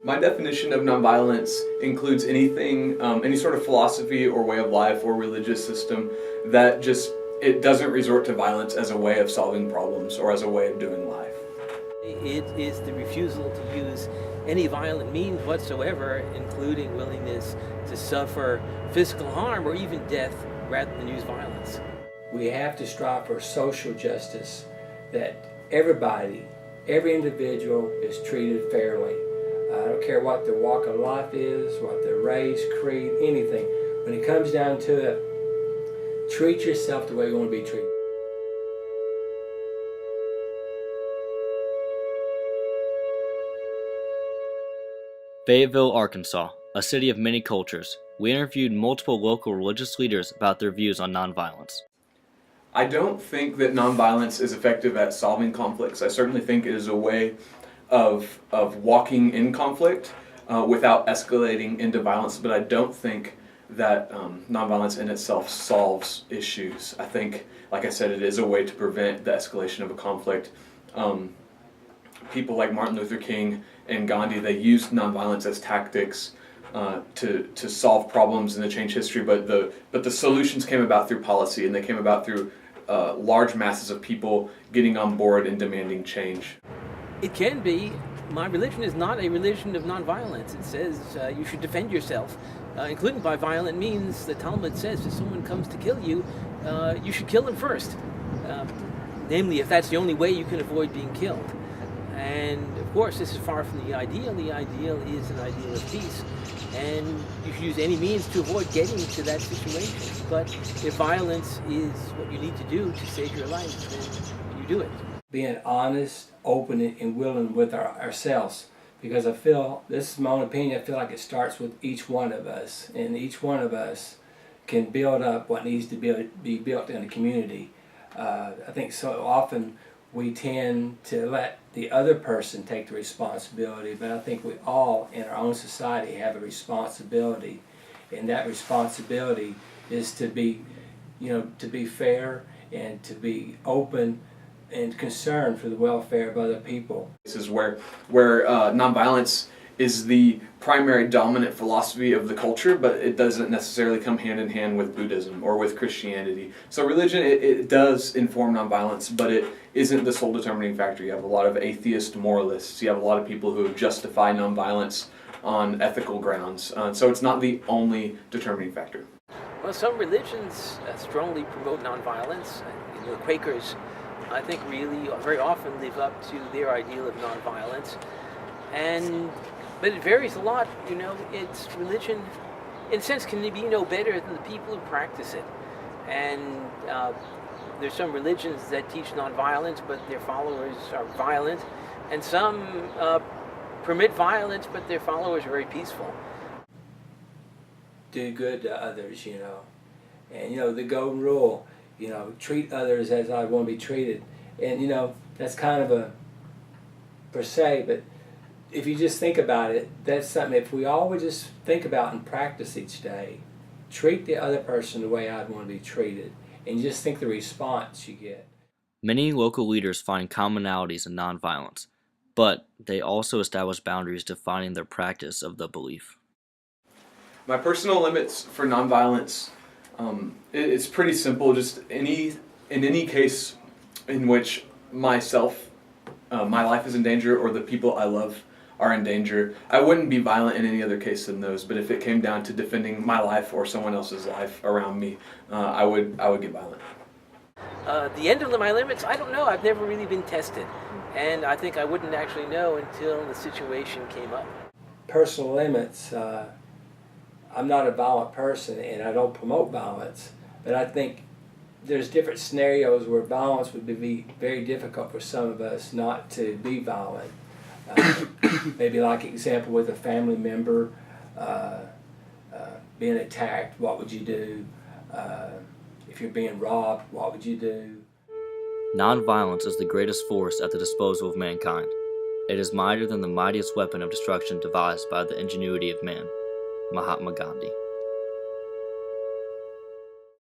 My definition of nonviolence includes anything, any sort of philosophy or way of life or religious system that it doesn't resort to violence as a way of solving problems or as a way of doing life. It is the refusal to use any violent means whatsoever, including willingness to suffer physical harm or even death rather than use violence. We have to strive for social justice, that everybody, every individual is treated fairly. I don't care what their walk of life is, what their race, creed, anything. When it comes down to it, treat yourself the way you want to be treated. Fayetteville, Arkansas, a city of many cultures. We interviewed multiple local religious leaders about their views on nonviolence. I don't think that nonviolence is effective at solving conflicts. I certainly think it is a way of walking in conflict without escalating into violence, but I don't think that nonviolence in itself solves issues. I think, like I said, it is a way to prevent the escalation of a conflict. People like Martin Luther King and Gandhi, they used nonviolence as tactics to solve problems and to change history, but the solutions came about through policy, and they came about through large masses of people getting on board and demanding change. It can be. My religion is not a religion of nonviolence. It says you should defend yourself, including by violent means. The Talmud says if someone comes to kill you, you should kill them first. Namely, if that's the only way you can avoid being killed. And of course, this is far from the ideal. The ideal is an ideal of peace. And you should use any means to avoid getting to that situation. But if violence is what you need to do to save your life, then you do it. Being honest, open, and willing with ourselves. Because I feel, this is my own opinion, I feel like it starts with each one of us. And each one of us can build up what needs to be built in the community. I think so often we tend to let the other person take the responsibility, but I think we all in our own society have a responsibility, and that responsibility is to be, to be fair and to be open and concerned for the welfare of other people. This is where nonviolence is the primary dominant philosophy of the culture, but it doesn't necessarily come hand in hand with Buddhism or with Christianity. So religion, it does inform nonviolence, but it isn't the sole determining factor. You have a lot of atheist moralists. You have a lot of people who justify nonviolence on ethical grounds. So it's not the only determining factor. Well, some religions strongly promote nonviolence. The Quakers, I think, really very often live up to their ideal of nonviolence. But it varies a lot, it's religion, in a sense, can be no better than the people who practice it. And there's some religions that teach nonviolence, but their followers are violent. And some permit violence, but their followers are very peaceful. Do good to others, And, the golden rule, treat others as I want to be treated. And, that's kind of a per se, but if you just think about it, that's something, if we all would just think about and practice each day, treat the other person the way I'd want to be treated, and just think the response you get. Many local leaders find commonalities in nonviolence, but they also establish boundaries defining their practice of the belief. My personal limits for nonviolence, it's pretty simple. Just in any case in which my life is in danger or the people I love are in danger, I wouldn't be violent in any other case than those. But if it came down to defending my life or someone else's life around me, I would get violent. The end of my limits, I don't know. I've never really been tested. And I think I wouldn't actually know until the situation came up. Personal limits, I'm not a violent person and I don't promote violence, but I think there's different scenarios where violence would be very difficult for some of us not to be violent. Maybe like example with a family member being attacked, what would you do? If you're being robbed, what would you do? Nonviolence is the greatest force at the disposal of mankind. It is mightier than the mightiest weapon of destruction devised by the ingenuity of man. Mahatma Gandhi.